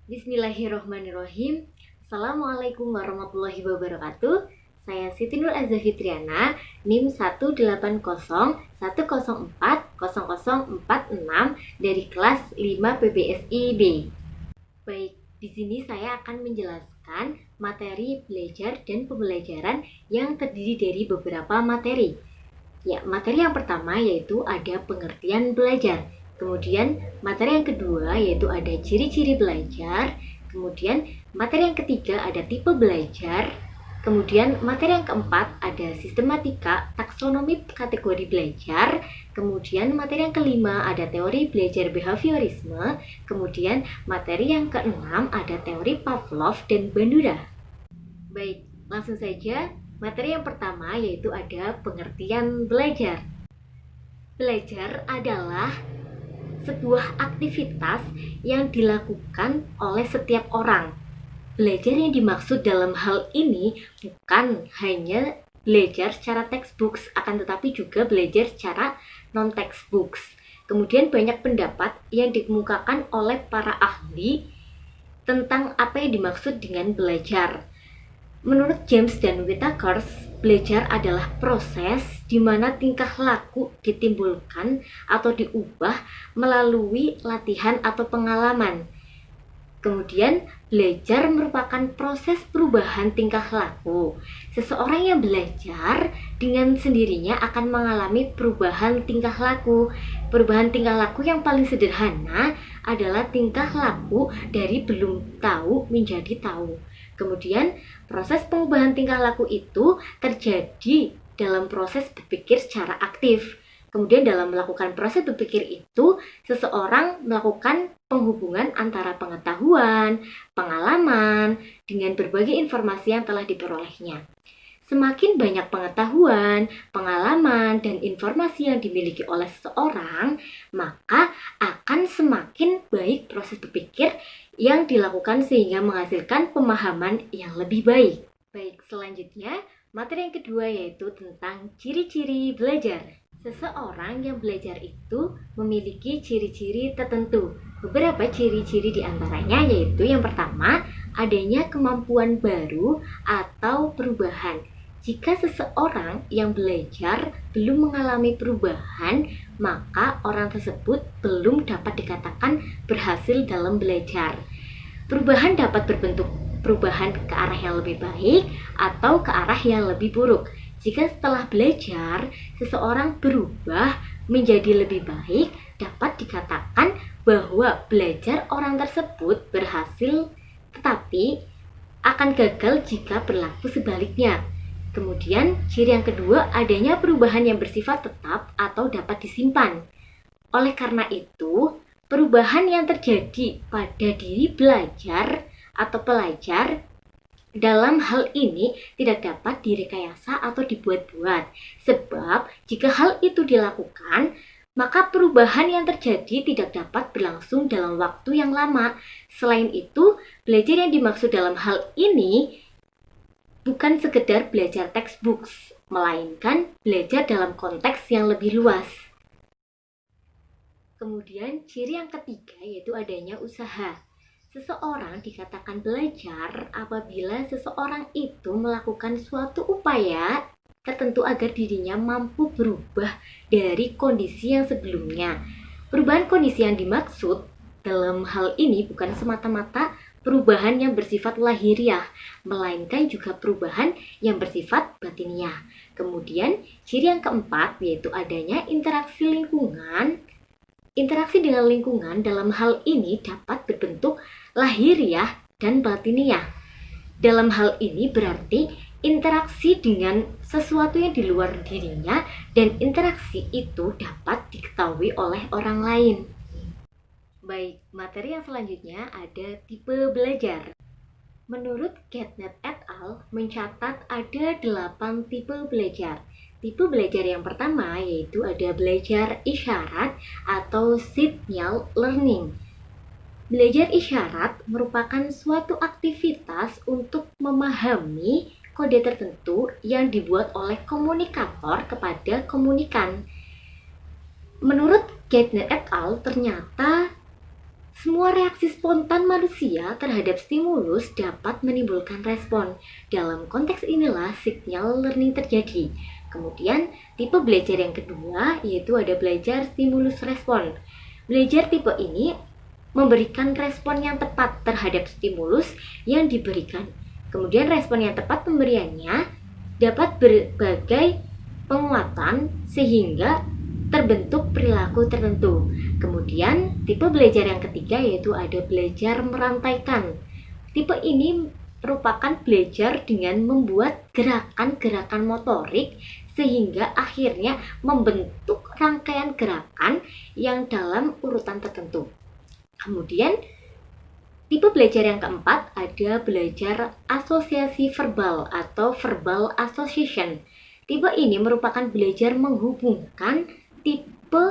Bismillahirrohmanirrohim. Assalamualaikum warahmatullahi wabarakatuh. Saya Siti Nur Azza Fitriana, NIM 18040040046 dari kelas 5 PBSI B. Baik, di sini saya akan menjelaskan materi belajar dan pembelajaran yang terdiri dari beberapa materi. Ya, materi yang pertama yaitu ada pengertian belajar. Kemudian materi yang kedua yaitu ada ciri-ciri belajar. Kemudian materi yang ketiga ada tipe belajar. Kemudian materi yang keempat ada sistematika taksonomi kategori belajar. Kemudian materi yang kelima ada teori belajar behaviorisme. Kemudian materi yang keenam ada teori Pavlov dan Bandura. Baik, langsung saja. Materi yang pertama yaitu ada pengertian belajar. Belajar adalah sebuah aktivitas yang dilakukan oleh setiap orang. Belajar yang dimaksud dalam hal ini bukan hanya belajar secara textbooks, akan tetapi juga belajar secara non-textbooks. Kemudian banyak pendapat yang dikemukakan oleh para ahli tentang apa yang dimaksud dengan belajar. Menurut James dan Whitakers, belajar adalah proses di mana tingkah laku ditimbulkan atau diubah melalui latihan atau pengalaman. Kemudian, belajar merupakan proses perubahan tingkah laku. Seseorang yang belajar dengan sendirinya akan mengalami perubahan tingkah laku. Perubahan tingkah laku yang paling sederhana adalah tingkah laku dari belum tahu menjadi tahu. Kemudian, proses pengubahan tingkah laku itu terjadi dalam proses berpikir secara aktif. Kemudian dalam melakukan proses berpikir itu, seseorang melakukan penghubungan antara pengetahuan, pengalaman, dengan berbagai informasi yang telah diperolehnya. Semakin banyak pengetahuan, pengalaman, dan informasi yang dimiliki oleh seseorang, maka akan semakin baik proses berpikir yang dilakukan sehingga menghasilkan pemahaman yang lebih baik. Baik, selanjutnya materi yang kedua yaitu tentang ciri-ciri belajar. Seseorang yang belajar itu memiliki ciri-ciri tertentu. Beberapa ciri-ciri diantaranya yaitu yang pertama, adanya kemampuan baru atau perubahan. Jika seseorang yang belajar belum mengalami perubahan, maka orang tersebut belum dapat dikatakan berhasil dalam belajar. Perubahan dapat berbentuk perubahan ke arah yang lebih baik atau ke arah yang lebih buruk. Jika setelah belajar, seseorang berubah menjadi lebih baik, dapat dikatakan bahwa belajar orang tersebut berhasil, tetapi akan gagal jika berlaku sebaliknya. Kemudian, ciri yang kedua, adanya perubahan yang bersifat tetap atau dapat disimpan. Oleh karena itu, perubahan yang terjadi pada diri belajar atau pelajar dalam hal ini tidak dapat direkayasa atau dibuat-buat. Sebab, jika hal itu dilakukan, maka perubahan yang terjadi tidak dapat berlangsung dalam waktu yang lama. Selain itu, belajar yang dimaksud dalam hal ini bukan sekedar belajar textbooks, melainkan belajar dalam konteks yang lebih luas. Kemudian ciri yang ketiga yaitu adanya usaha. Seseorang dikatakan belajar apabila seseorang itu melakukan suatu upaya tertentu agar dirinya mampu berubah dari kondisi yang sebelumnya. Perubahan kondisi yang dimaksud dalam hal ini bukan semata-mata perubahan yang bersifat lahiriah, melainkan juga perubahan yang bersifat batiniah. Kemudian, ciri yang keempat yaitu adanya interaksi lingkungan. Interaksi dengan lingkungan dalam hal ini dapat berbentuk lahiriah dan batiniah. Dalam hal ini berarti interaksi dengan sesuatu yang di luar dirinya dan interaksi itu dapat diketahui oleh orang lain. Baik, materi yang selanjutnya ada tipe belajar. Menurut Getnet et al. Mencatat ada 8 tipe belajar. Tipe belajar yang pertama yaitu ada belajar isyarat atau signal learning. Belajar isyarat merupakan suatu aktivitas untuk memahami kode tertentu yang dibuat oleh komunikator kepada komunikan. Menurut Getnet et al. Ternyata Semua reaksi spontan manusia terhadap stimulus dapat menimbulkan respon. Dalam konteks inilah signal learning terjadi. Kemudian, tipe belajar yang kedua yaitu ada belajar stimulus respon. Belajar tipe ini memberikan respon yang tepat terhadap stimulus yang diberikan. Kemudian respon yang tepat pemberiannya dapat berbagai penguatan sehingga terbentuk perilaku tertentu. Kemudian tipe belajar yang ketiga yaitu ada belajar merantaikan. Tipe ini merupakan belajar dengan membuat gerakan-gerakan motorik sehingga akhirnya membentuk rangkaian gerakan yang dalam urutan tertentu. Kemudian tipe belajar yang keempat ada belajar asosiasi verbal atau verbal association. Tipe ini merupakan belajar menghubungkan tipe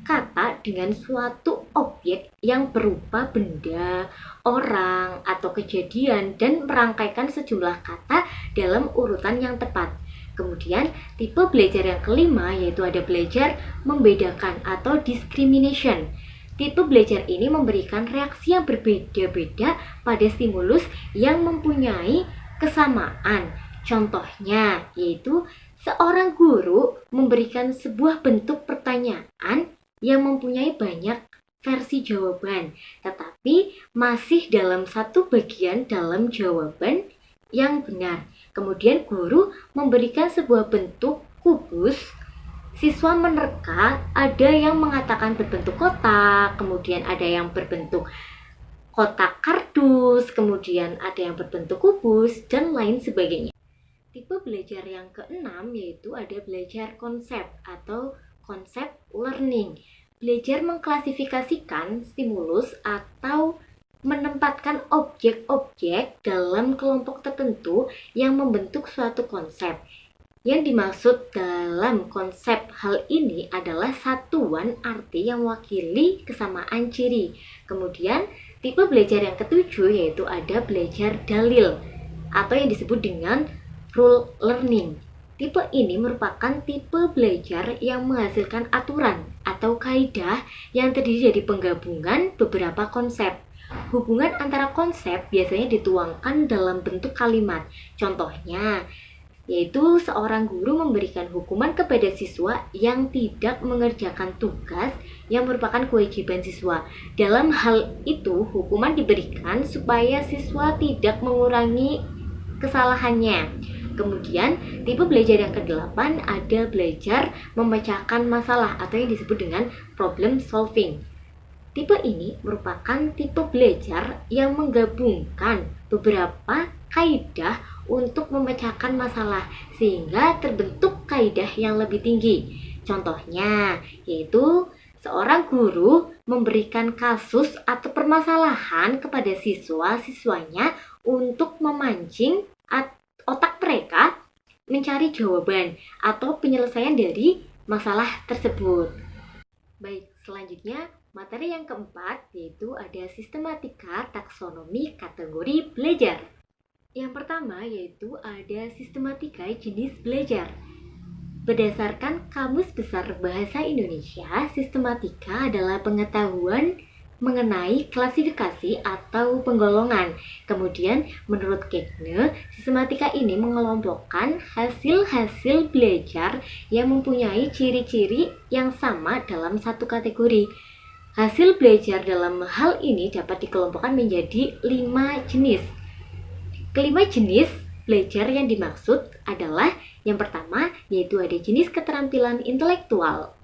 kata dengan suatu objek yang berupa benda, orang, atau kejadian dan merangkaikan sejumlah kata dalam urutan yang tepat. Kemudian tipe belajar yang kelima yaitu ada belajar membedakan atau discrimination. Tipe belajar ini memberikan reaksi yang berbeda-beda pada stimulus yang mempunyai kesamaan. Contohnya yaitu seorang guru memberikan sebuah bentuk pertanyaan yang mempunyai banyak versi jawaban, tetapi masih dalam satu bagian dalam jawaban yang benar. Kemudian guru memberikan sebuah bentuk kubus, siswa menerka, ada yang mengatakan berbentuk kotak, kemudian ada yang berbentuk kotak kardus, kemudian ada yang berbentuk kubus, dan lain sebagainya. Tipe belajar yang keenam yaitu ada belajar konsep atau konsep learning. Belajar mengklasifikasikan stimulus atau menempatkan objek-objek dalam kelompok tertentu yang membentuk suatu konsep. Yang dimaksud dalam konsep hal ini adalah satuan arti yang mewakili kesamaan ciri. Kemudian tipe belajar yang ketujuh yaitu ada belajar dalil atau yang disebut dengan rule learning. Tipe ini merupakan tipe belajar yang menghasilkan aturan atau kaidah yang terdiri dari penggabungan beberapa konsep. Hubungan antara konsep biasanya dituangkan dalam bentuk kalimat. Contohnya, yaitu seorang guru memberikan hukuman kepada siswa yang tidak mengerjakan tugas yang merupakan kewajiban siswa. Dalam hal itu, hukuman diberikan supaya siswa tidak mengurangi kesalahannya. Kemudian, tipe belajar yang ke-8 ada belajar memecahkan masalah atau yang disebut dengan problem solving. Tipe ini merupakan tipe belajar yang menggabungkan beberapa kaidah untuk memecahkan masalah sehingga terbentuk kaidah yang lebih tinggi. Contohnya, yaitu seorang guru memberikan kasus atau permasalahan kepada siswa-siswanya untuk memancing otak mereka mencari jawaban atau penyelesaian dari masalah tersebut. Baik, selanjutnya materi yang keempat yaitu ada sistematika taksonomi kategori belajar. Yang pertama yaitu ada sistematika jenis belajar. Berdasarkan Kamus Besar Bahasa Indonesia, sistematika adalah pengetahuan mengenai klasifikasi atau penggolongan. Kemudian, menurut Kegne, sistematika ini mengelompokkan hasil-hasil belajar yang mempunyai ciri-ciri yang sama dalam satu kategori. Hasil belajar dalam hal ini dapat dikelompokkan menjadi 5 jenis. Kelima jenis belajar yang dimaksud adalah yang pertama, yaitu ada jenis keterampilan intelektual.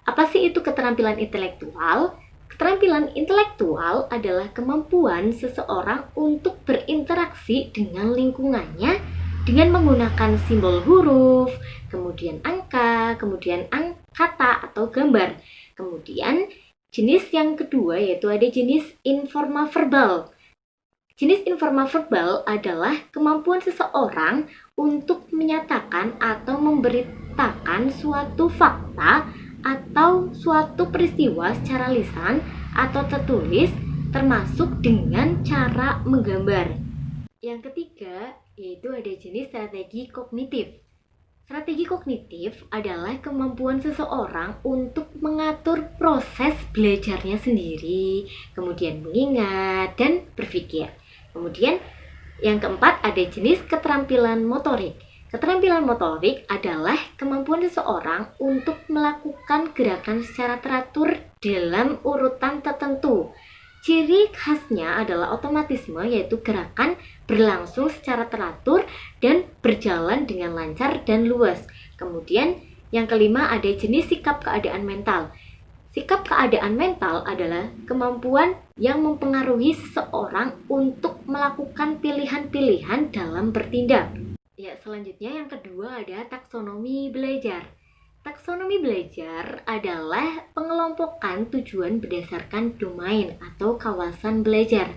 Apa sih itu keterampilan intelektual? Keterampilan intelektual adalah kemampuan seseorang untuk berinteraksi dengan lingkungannya dengan menggunakan simbol huruf, kemudian angka, kemudian kata atau gambar. Kemudian jenis yang kedua yaitu ada jenis informa verbal. Jenis informa verbal adalah kemampuan seseorang untuk menyatakan atau memberitakan suatu fakta atau suatu peristiwa secara lisan atau tertulis termasuk dengan cara menggambar. Yang ketiga yaitu ada jenis strategi kognitif. Strategi kognitif adalah kemampuan seseorang untuk mengatur proses belajarnya sendiri, kemudian mengingat dan berpikir. Kemudian yang keempat ada jenis keterampilan motorik. Keterampilan motorik adalah kemampuan seseorang untuk melakukan gerakan secara teratur dalam urutan tertentu. Ciri khasnya adalah otomatisme, yaitu gerakan berlangsung secara teratur dan berjalan dengan lancar dan luas. Kemudian yang kelima ada jenis sikap keadaan mental. Sikap keadaan mental adalah kemampuan yang mempengaruhi seseorang untuk melakukan pilihan-pilihan dalam bertindak. Ya, selanjutnya yang kedua ada taksonomi belajar. Taksonomi belajar adalah pengelompokan tujuan berdasarkan domain atau kawasan belajar.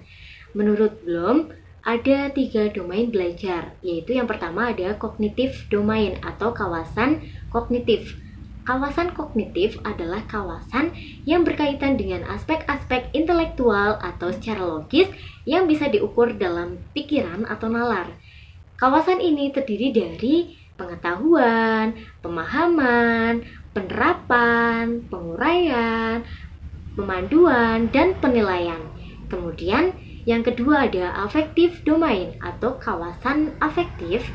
Menurut Bloom, ada 3 domain belajar, yaitu yang pertama ada kognitif domain atau kawasan kognitif. Kawasan kognitif adalah kawasan yang berkaitan dengan aspek-aspek intelektual atau secara logis yang bisa diukur dalam pikiran atau nalar. Kawasan ini terdiri dari pengetahuan, pemahaman, penerapan, penguraian, pemanduan, dan penilaian. Kemudian yang kedua ada affective domain atau kawasan afektif.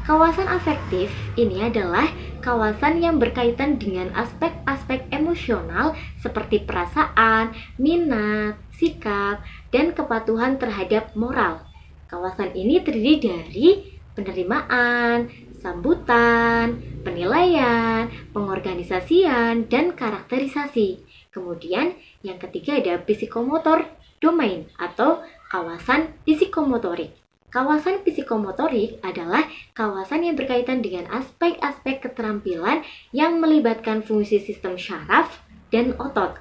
Kawasan afektif ini adalah kawasan yang berkaitan dengan aspek-aspek emosional seperti perasaan, minat, sikap, dan kepatuhan terhadap moral. Kawasan ini terdiri dari penerimaan, sambutan, penilaian, pengorganisasian, dan karakterisasi. Kemudian yang ketiga ada psikomotor domain atau kawasan psikomotorik. Kawasan psikomotorik adalah kawasan yang berkaitan dengan aspek-aspek keterampilan yang melibatkan fungsi sistem syaraf dan otot.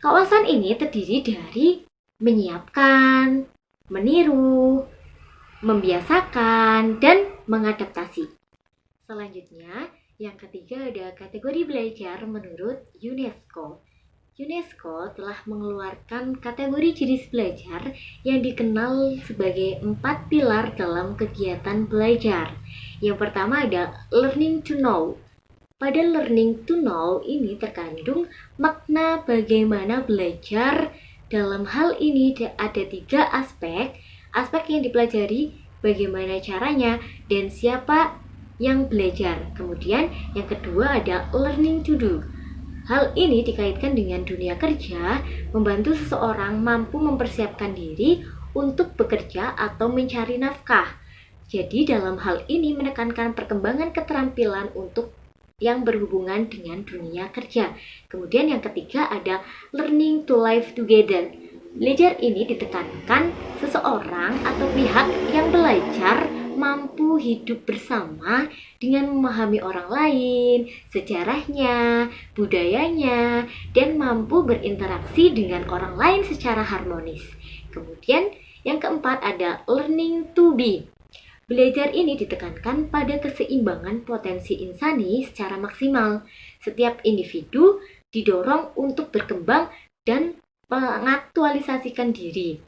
Kawasan ini terdiri dari menyiapkan, meniru, membiasakan, dan mengadaptasi. Selanjutnya, yang ketiga ada kategori belajar menurut UNESCO. UNESCO telah mengeluarkan kategori jenis belajar yang dikenal sebagai 4 pilar dalam kegiatan belajar. Yang pertama ada learning to know. Pada learning to know ini terkandung makna bagaimana belajar. Dalam hal ini ada 3 aspek. Aspek yang dipelajari, bagaimana caranya, dan siapa yang belajar. Kemudian yang kedua ada learning to do. Hal ini dikaitkan dengan dunia kerja, membantu seseorang mampu mempersiapkan diri untuk bekerja atau mencari nafkah. Jadi dalam hal ini menekankan perkembangan keterampilan untuk yang berhubungan dengan dunia kerja. Kemudian yang ketiga ada learning to live together. Belajar ini ditekankan seseorang atau pihak yang belajar mampu hidup bersama dengan memahami orang lain, sejarahnya, budayanya, dan mampu berinteraksi dengan orang lain secara harmonis. Kemudian yang keempat ada learning to be. Belajar ini ditekankan pada keseimbangan potensi insani secara maksimal. Setiap individu didorong untuk berkembang dan mengaktualisasikan diri.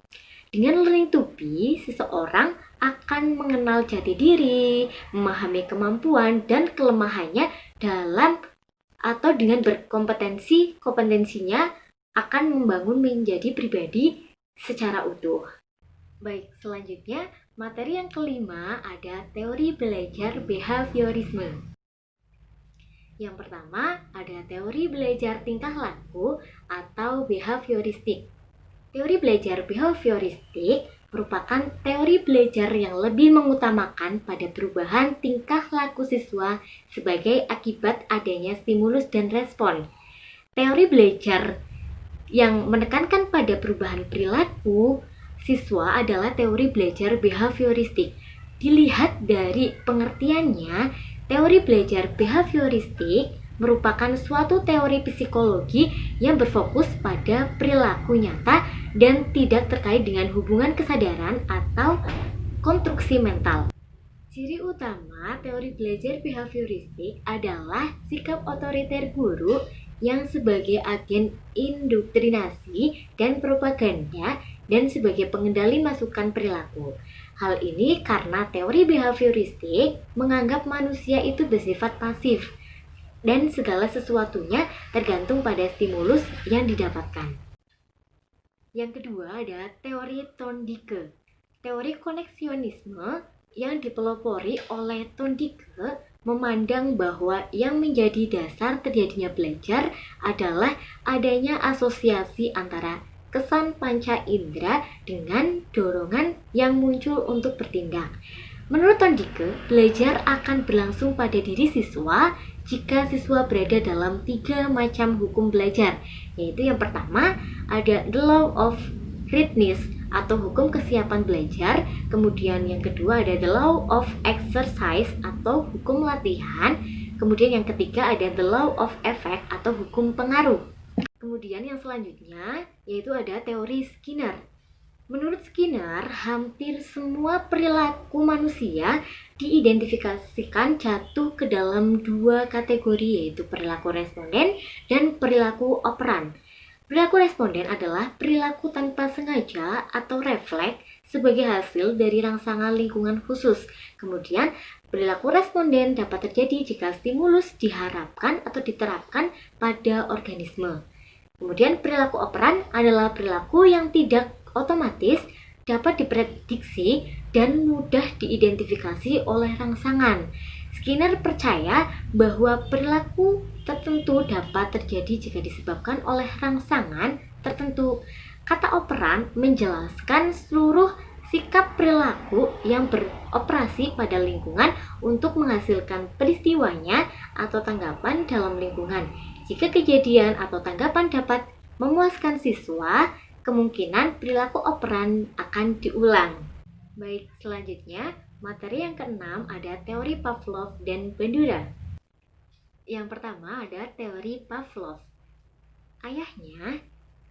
Dengan learning to be, seseorang akan mengenal jati diri, memahami kemampuan dan kelemahannya dalam atau dengan kompetensinya akan membangun menjadi pribadi secara utuh. Baik, selanjutnya materi yang kelima ada teori belajar behaviorisme. Yang pertama ada teori belajar tingkah laku atau behavioristik. Teori belajar behavioristik merupakan teori belajar yang lebih mengutamakan pada perubahan tingkah laku siswa sebagai akibat adanya stimulus dan respon. Teori belajar yang menekankan pada perubahan perilaku siswa adalah teori belajar behavioristik. Dilihat dari pengertiannya, teori belajar behavioristik merupakan suatu teori psikologi yang berfokus pada perilaku nyata dan tidak terkait dengan hubungan kesadaran atau konstruksi mental. Ciri utama teori belajar behavioristik adalah sikap otoriter guru yang sebagai agen indoktrinasi dan propaganda dan sebagai pengendali masukan perilaku. Hal ini karena teori behavioristik menganggap manusia itu bersifat pasif dan segala sesuatunya tergantung pada stimulus yang didapatkan. Yang kedua ada teori Thorndike. Teori koneksionisme yang dipelopori oleh Thorndike memandang bahwa yang menjadi dasar terjadinya belajar adalah adanya asosiasi antara kesan panca indera dengan dorongan yang muncul untuk bertindak. Menurut Thorndike, belajar akan berlangsung pada diri siswa jika siswa berada dalam 3 macam hukum belajar, yaitu yang pertama ada the law of readiness atau hukum kesiapan belajar, kemudian yang kedua ada the law of exercise atau hukum latihan, kemudian yang ketiga ada the law of effect atau hukum pengaruh. Kemudian yang selanjutnya yaitu ada teori Skinner. Menurut Skinner, hampir semua perilaku manusia diidentifikasikan jatuh ke dalam 2 kategori, yaitu perilaku responden dan perilaku operan. Perilaku responden adalah perilaku tanpa sengaja atau refleks sebagai hasil dari rangsangan lingkungan khusus. Kemudian, perilaku responden dapat terjadi jika stimulus diharapkan atau diterapkan pada organisme. Kemudian, perilaku operan adalah perilaku yang tidak otomatis, dapat diprediksi, dan mudah diidentifikasi oleh rangsangan. Skinner percaya bahwa perilaku tertentu dapat terjadi jika disebabkan oleh rangsangan tertentu. Kata operan menjelaskan seluruh sikap perilaku yang beroperasi pada lingkungan untuk menghasilkan peristiwanya atau tanggapan dalam lingkungan. Jika kejadian atau tanggapan dapat memuaskan siswa, kemungkinan perilaku operan akan diulang. Baik, selanjutnya materi yang keenam ada teori Pavlov dan Bandura. Yang pertama ada teori Pavlov. Ayahnya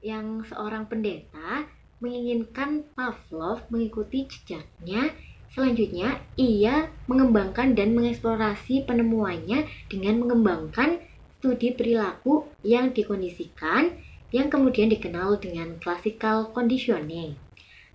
yang seorang pendeta menginginkan Pavlov mengikuti jejaknya. Selanjutnya ia mengembangkan dan mengeksplorasi penemuannya dengan mengembangkan studi perilaku yang dikondisikan, yang kemudian dikenal dengan classical conditioning.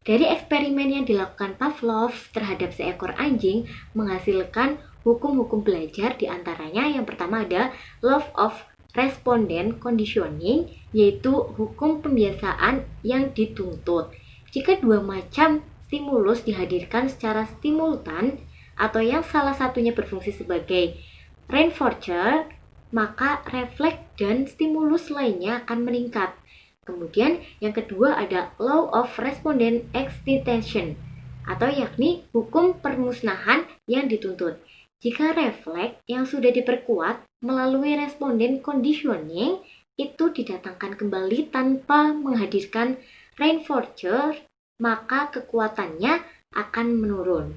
Dari eksperimen yang dilakukan Pavlov terhadap seekor anjing menghasilkan hukum-hukum belajar, diantaranya yang pertama ada law of respondent conditioning, yaitu hukum pembiasaan yang dituntut. Jika 2 macam stimulus dihadirkan secara simultan atau yang salah satunya berfungsi sebagai reinforcer, maka refleks dan stimulus lainnya akan meningkat. Kemudian yang kedua ada law of respondent excitation atau yakni hukum permusnahan yang dituntut. Jika refleks yang sudah diperkuat melalui respondent conditioning itu didatangkan kembali tanpa menghadirkan reinforcer, maka kekuatannya akan menurun.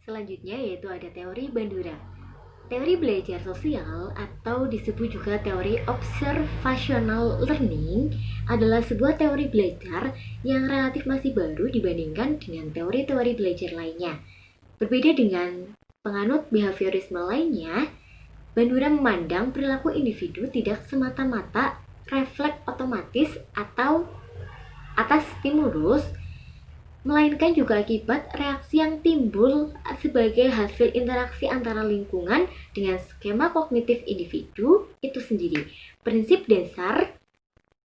Selanjutnya yaitu ada teori Bandura. Teori belajar sosial atau disebut juga teori observational learning adalah sebuah teori belajar yang relatif masih baru dibandingkan dengan teori-teori belajar lainnya. Berbeda dengan penganut behaviorisme lainnya, Bandura memandang perilaku individu tidak semata-mata refleks otomatis atau atas stimulus, melainkan juga akibat reaksi yang timbul sebagai hasil interaksi antara lingkungan dengan skema kognitif individu itu sendiri. Prinsip dasar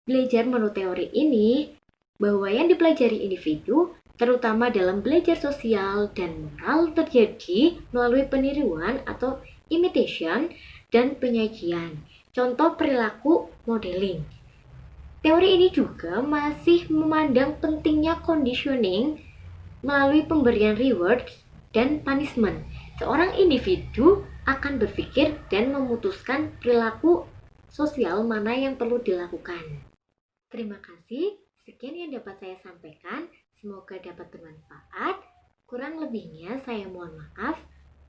belajar menurut teori ini bahwa yang dipelajari individu, terutama dalam belajar sosial dan moral, terjadi melalui peniruan atau imitation dan penyajian. Contoh perilaku modeling. Teori ini juga masih memandang pentingnya conditioning melalui pemberian reward dan punishment. Seorang individu akan berpikir dan memutuskan perilaku sosial mana yang perlu dilakukan. Terima kasih, sekian yang dapat saya sampaikan. Semoga dapat bermanfaat. Kurang lebihnya saya mohon maaf.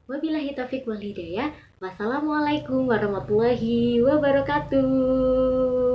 Wabillahi taufiq wal hidayah. Wassalamualaikum warahmatullahi wabarakatuh.